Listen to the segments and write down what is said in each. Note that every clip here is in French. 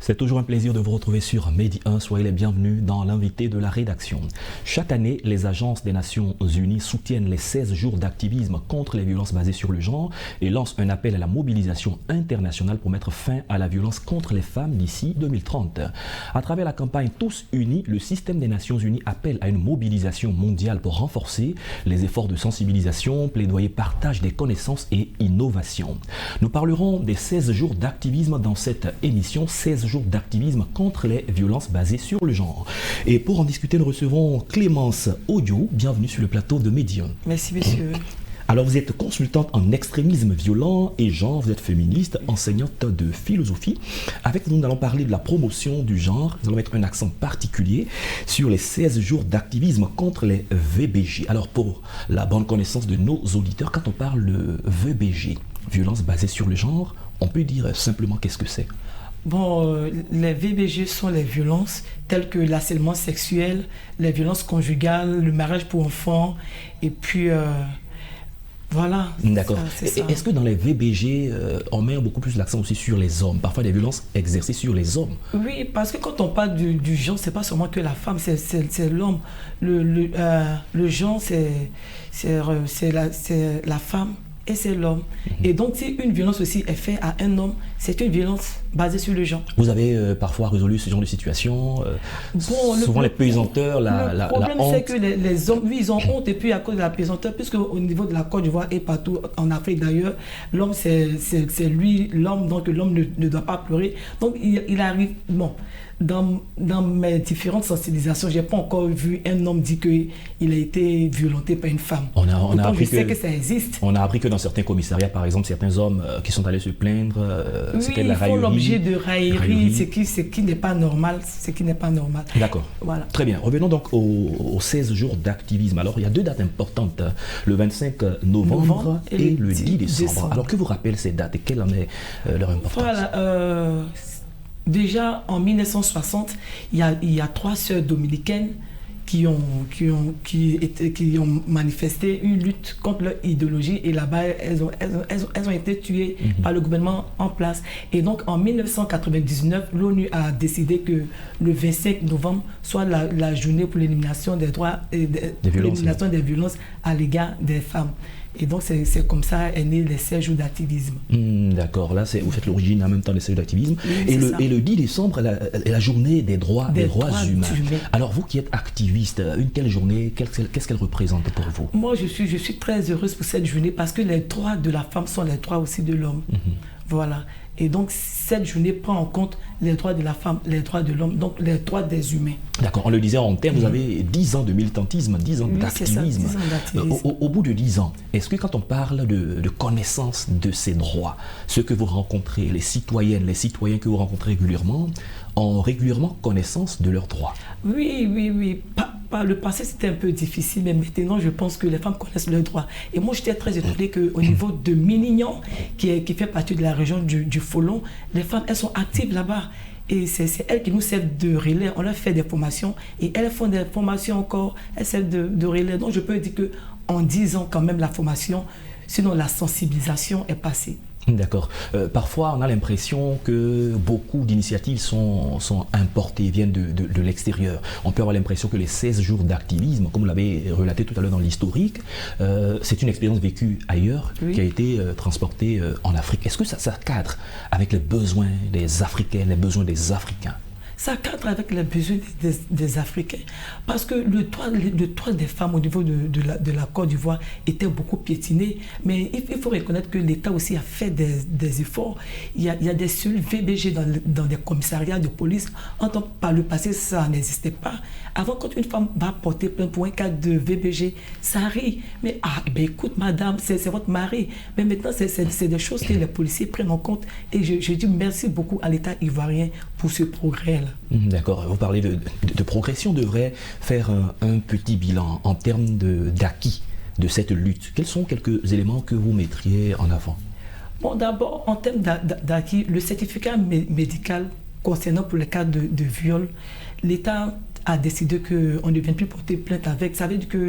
C'est toujours un plaisir de vous retrouver sur Medi 1. Soyez les bienvenus dans l'invité de la rédaction. Chaque année, les agences des Nations Unies soutiennent les 16 jours d'activisme contre les violences basées sur le genre et lancent un appel à la mobilisation internationale pour mettre fin à la violence contre les femmes d'ici 2030. À travers la campagne Tous Unis, le système des Nations Unies appelle à une mobilisation mondiale pour renforcer les efforts de sensibilisation, plaidoyer, partage des connaissances et innovation. Nous parlerons des 16 jours d'activisme dans cette émission, 16 jours d'activisme contre les violences basées sur le genre. Et pour en discuter, nous recevons Clémence Audio. Bienvenue sur le plateau de Medi 1. Merci, monsieur. Alors, vous êtes consultante en extrémisme violent et genre, vous êtes féministe, enseignante de philosophie. Avec nous, nous allons parler de la promotion du genre. Nous allons mettre un accent particulier sur les 16 jours d'activisme contre les VBG. Alors, pour la bonne connaissance de nos auditeurs, quand on parle de VBG, violence basée sur le genre, on peut dire simplement qu'est-ce que c'est? Bon, les VBG sont les violences telles que l'harcèlement sexuel, les violences conjugales, le mariage pour enfants, et puis voilà. D'accord. Est-ce que dans les VBG, on met beaucoup plus l'accent aussi sur les hommes, parfois des violences exercées sur les hommes? Oui, parce que quand on parle du genre, c'est pas seulement que la femme, c'est l'homme. Le genre, c'est la femme. Et c'est l'homme. Et donc, si une violence aussi est faite à un homme, c'est une violence basée sur le genre. Vous avez parfois résolu ce genre de situation souvent les pesanteurs, la honte. Le problème, c'est que les hommes, oui, ils ont honte, et puis à cause de la pesanteur, puisque au niveau de la Côte d'Ivoire et partout en Afrique d'ailleurs, l'homme, c'est lui, l'homme, donc l'homme ne doit pas pleurer. Donc, il arrive, bon, dans mes différentes sensibilisations, je n'ai pas encore vu un homme dire qu'il a été violenté par une femme. On a appris je sais que ça existe. On a appris que dans certains commissariats, par exemple, certains hommes qui sont allés se plaindre, c'était de la raillerie. Oui, ils font l'objet de raillerie, ce qui n'est pas normal. D'accord. Voilà. Très bien. Revenons donc aux 16 jours d'activisme. Alors, il y a deux dates importantes, le 25 novembre et le 10 décembre. Alors, que vous rappelle ces dates et quelle en est leur importance? Voilà. Déjà, en 1960, il y a 3 sœurs dominicaines qui ont manifesté une lutte contre leur idéologie, et là-bas, elles ont été tuées par le gouvernement en place. Et donc, en 1999, l'ONU a décidé que le 25 novembre soit la journée pour l'élimination des droits et l'élimination des violences à l'égard des femmes. Et donc, c'est comme ça est né les 16 jours d'activisme. D'accord, là, vous faites l'origine en même temps des 16 jours d'activisme. Oui, et le 10 décembre, la journée des droits humains. Alors, vous qui êtes activiste, une telle journée, qu'est-ce qu'elle représente pour vous? Moi, je suis très heureuse pour cette journée parce que les droits de la femme sont les droits aussi de l'homme. Voilà. Et donc, cette journée prend en compte les droits de la femme, les droits de l'homme, donc les droits des humains. D'accord, on le disait en termes, vous avez 10 ans de militantisme, 10 ans d'activisme. Au bout de 10 ans, est-ce que quand on parle de connaissance de ces droits, ceux que vous rencontrez, les citoyennes, les citoyens que vous rencontrez régulièrement, ont régulièrement connaissance de leurs droits? Oui. Par le passé, c'était un peu difficile, mais maintenant, je pense que les femmes connaissent leurs droits. Et moi, j'étais très étonnée qu'au niveau de Minignan, qui fait partie de la région du Folon, les femmes, elles sont actives là-bas. Et c'est elles qui nous servent de relais. On leur fait des formations et elles font des formations encore. Elles servent de relais. Donc, je peux dire qu'en 10 ans, quand même, la formation, sinon la sensibilisation est passée. D'accord. Parfois, on a l'impression que beaucoup d'initiatives sont importées, viennent de l'extérieur. On peut avoir l'impression que les 16 jours d'activisme, comme vous l'avez relaté tout à l'heure dans l'historique, c'est une expérience vécue ailleurs, qui a été transportée en Afrique. Est-ce que ça cadre avec les besoins des Africains, les besoins des Africains? Ça cadre avec les besoins des Africains. Parce que le droit des femmes au niveau de la Côte d'Ivoire était beaucoup piétiné. Mais il faut reconnaître que l'État aussi a fait des efforts. Il y a des cellules VBG dans des commissariats de police. Par le passé, ça n'existait pas. Avant, quand une femme va porter plainte pour un cas de VBG, ça rit. Mais écoute, madame, c'est votre mari. Mais maintenant, c'est des choses que les policiers prennent en compte. Et je dis merci beaucoup à l'État ivoirien pour ce progrès-là. D'accord, vous parlez de progression. On devrait faire un petit bilan en termes d'acquis de cette lutte. Quels sont quelques éléments que vous mettriez en avant? Bon, d'abord, en termes d'acquis, le certificat médical concernant pour les cas de viol, l'État a décidé qu'on ne vient plus porter plainte avec, ça veut dire que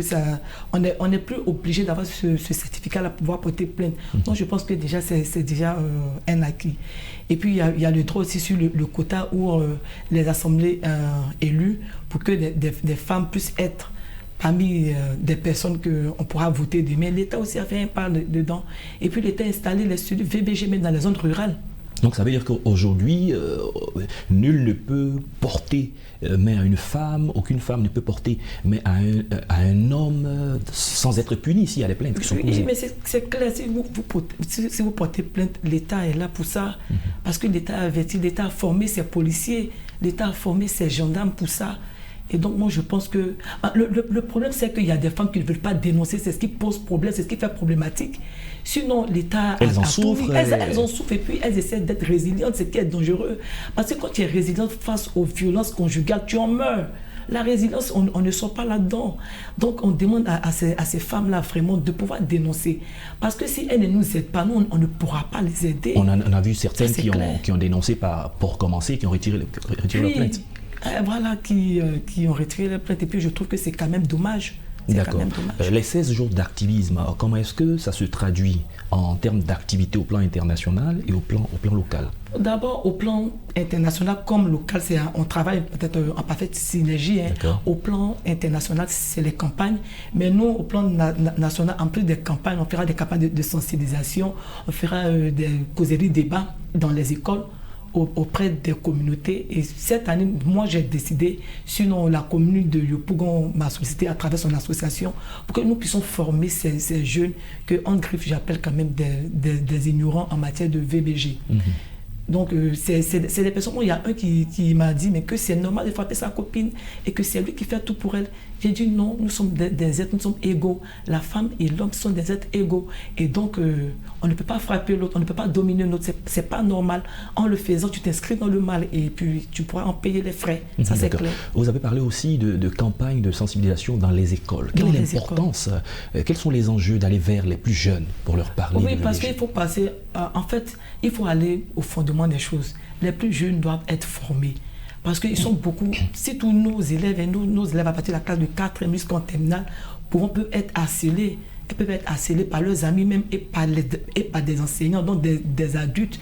on n'est plus obligé d'avoir ce certificat-là pour pouvoir porter plainte. Donc je pense que déjà c'est déjà un acquis. Et puis il y a le droit aussi sur le quota où les assemblées élues, pour que des femmes puissent être parmi des personnes qu'on pourra voter demain. L'État aussi a fait un pas dedans. Et puis l'État a installé les studios VBG même dans les zones rurales. Donc ça veut dire qu'aujourd'hui, nul ne peut porter main à une femme, aucune femme ne peut porter main à un homme sans être puni s'il y a des plaintes qui sont posées. Oui, mais c'est clair, si vous portez plainte, l'État est là pour ça. Parce que l'État a averti, l'État a formé ses policiers, l'État a formé ses gendarmes pour ça. Et donc, moi, je pense que... Le problème, c'est qu'il y a des femmes qui ne veulent pas dénoncer. C'est ce qui pose problème, c'est ce qui fait problématique. Sinon, l'État... Elles en souffrent. Elles en souffrent et puis elles essaient d'être résilientes, c'est ce qui est dangereux. Parce que quand tu es résiliente face aux violences conjugales, tu en meurs. La résilience, on ne sort pas là-dedans. Donc, on demande à ces femmes-là vraiment de pouvoir dénoncer. Parce que si elles ne nous aident pas, nous, on ne pourra pas les aider. On a vu certaines qui ont dénoncé pour commencer, qui ont retiré leur plainte. Voilà, qui ont retiré les plaintes. Et puis je trouve que c'est quand même dommage. D'accord. Les 16 jours d'activisme, comment est-ce que ça se traduit en termes d'activité au plan international et au plan local? D'abord, au plan international comme local, on travaille peut-être en parfaite synergie. Au plan international, c'est les campagnes. Mais nous, au plan national, en plus des campagnes, on fera des campagnes de sensibilisation, on fera des causeries, débats dans les écoles, auprès des communautés. Et cette année, moi j'ai décidé, sinon la commune de Yopougon m'a sollicité à travers son association pour que nous puissions former ces jeunes que en griffe j'appelle quand même des ignorants en matière de VBG. Donc c'est des personnes, il y a un qui m'a dit mais que c'est normal de frapper sa copine et que c'est lui qui fait tout pour elle. J'ai dit non, nous sommes des êtres, nous sommes égaux. La femme et l'homme sont des êtres égaux. Et donc on ne peut pas frapper l'autre, on ne peut pas dominer l'autre, c'est pas normal. En le faisant, tu t'inscris dans le mal et puis tu pourras en payer les frais. Ça c'est clair. Vous avez parlé aussi de campagnes de sensibilisation dans les écoles. Quelle est l'importance, quels sont les enjeux d'aller vers les plus jeunes pour leur parler? Oui, parce qu'il faut passer, en fait, il faut aller au fondement des choses. Les plus jeunes doivent être formés. Parce qu'ils sont beaucoup, si tous nos élèves et nos élèves à partir de la classe de 4e jusqu'en terminale peuvent être harcelés. Elles peuvent être harcelées par leurs amis même et par des enseignants, donc des adultes.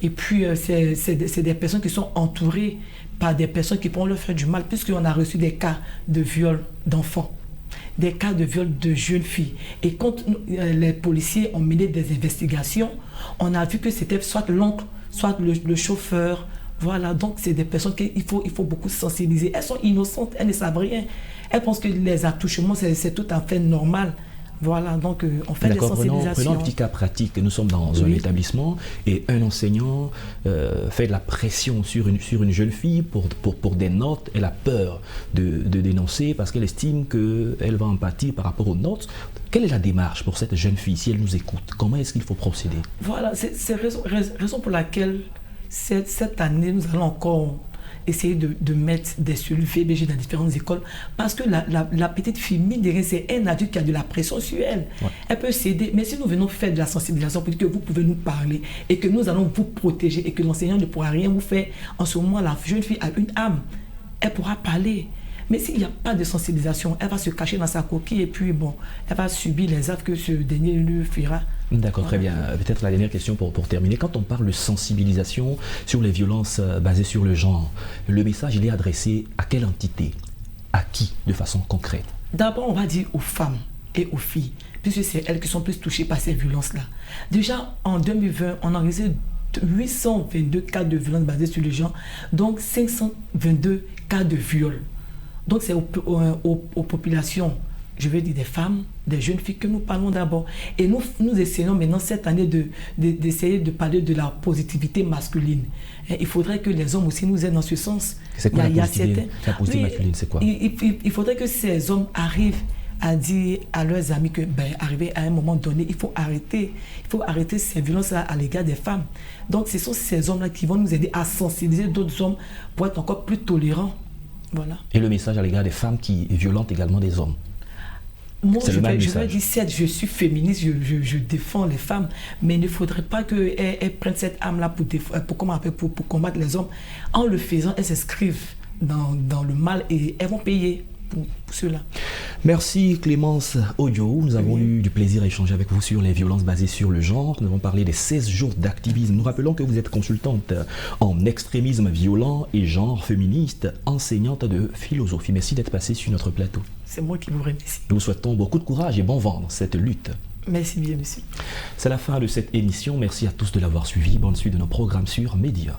Et puis c'est des personnes qui sont entourées par des personnes qui pourront leur faire du mal, puisqu'on a reçu des cas de viol d'enfants, des cas de viol de jeunes filles. Et quand les policiers ont mené des investigations, on a vu que c'était soit l'oncle, soit le chauffeur. Voilà, donc c'est des personnes qu'il faut beaucoup sensibiliser. Elles sont innocentes, elles ne savent rien. Elles pensent que les attouchements, c'est tout à fait normal. Voilà, donc on fait des sensibilisations. Prenons un petit cas pratique. Nous sommes dans un établissement et un enseignant fait de la pression sur une jeune fille pour des notes. Elle a peur de dénoncer parce qu'elle estime qu'elle va en pâtir par rapport aux notes. Quelle est la démarche pour cette jeune fille si elle nous écoute? Comment est-ce qu'il faut procéder? Voilà, c'est raison pour laquelle cette année, nous allons encore essayer de mettre des cellules VBG dans différentes écoles parce que la petite fille, mine de rien, c'est un adulte qui a de la pression sur elle. Elle peut s'aider, mais si nous venons faire de la sensibilisation pour dire que vous pouvez nous parler et que nous allons vous protéger et que l'enseignant ne pourra rien vous faire, en ce moment, la jeune fille a une âme. Elle pourra parler. Mais s'il n'y a pas de sensibilisation, elle va se cacher dans sa coquille et puis bon, elle va subir les actes que ce dernier lui fera. D'accord, très bien. Peut-être la dernière question pour terminer. Quand on parle de sensibilisation sur les violences basées sur le genre, le message il est adressé à quelle entité? À qui de façon concrète? D'abord, on va dire aux femmes et aux filles, puisque c'est elles qui sont plus touchées par ces violences-là. Déjà, en 2020, on a enregistré 822 cas de violences basées sur le genre, donc 522 cas de viol. Donc c'est aux populations, je veux dire des femmes, des jeunes filles que nous parlons d'abord. Et nous essayons maintenant cette année d'essayer de parler de la positivité masculine. Et il faudrait que les hommes aussi nous aident dans ce sens. C'est quoi la positivité masculine, c'est quoi? Il faudrait que ces hommes arrivent à dire à leurs amis que, arrivé à un moment donné, il faut arrêter ces violences-là à l'égard des femmes. Donc ce sont ces hommes-là qui vont nous aider à sensibiliser d'autres hommes pour être encore plus tolérants. Voilà. Et le message à l'égard des femmes qui violentent également des hommes? Moi, je vais dire, certes, je suis féministe, je défends les femmes, mais il ne faudrait pas qu'elles prennent cette âme-là pour combattre les hommes. En le faisant, elles s'inscrivent dans le mal et elles vont payer pour cela. Merci Clémence Odio. Nous avons eu du plaisir à échanger avec vous sur les violences basées sur le genre. Nous avons parlé des 16 jours d'activisme. Nous rappelons que vous êtes consultante en extrémisme violent et genre féministe, enseignante de philosophie. Merci d'être passée sur notre plateau. C'est moi qui vous remercie. Nous vous souhaitons beaucoup de courage et bon vent dans cette lutte. Merci bien, monsieur. C'est la fin de cette émission. Merci à tous de l'avoir suivi. Bonne suite de nos programmes sur Média.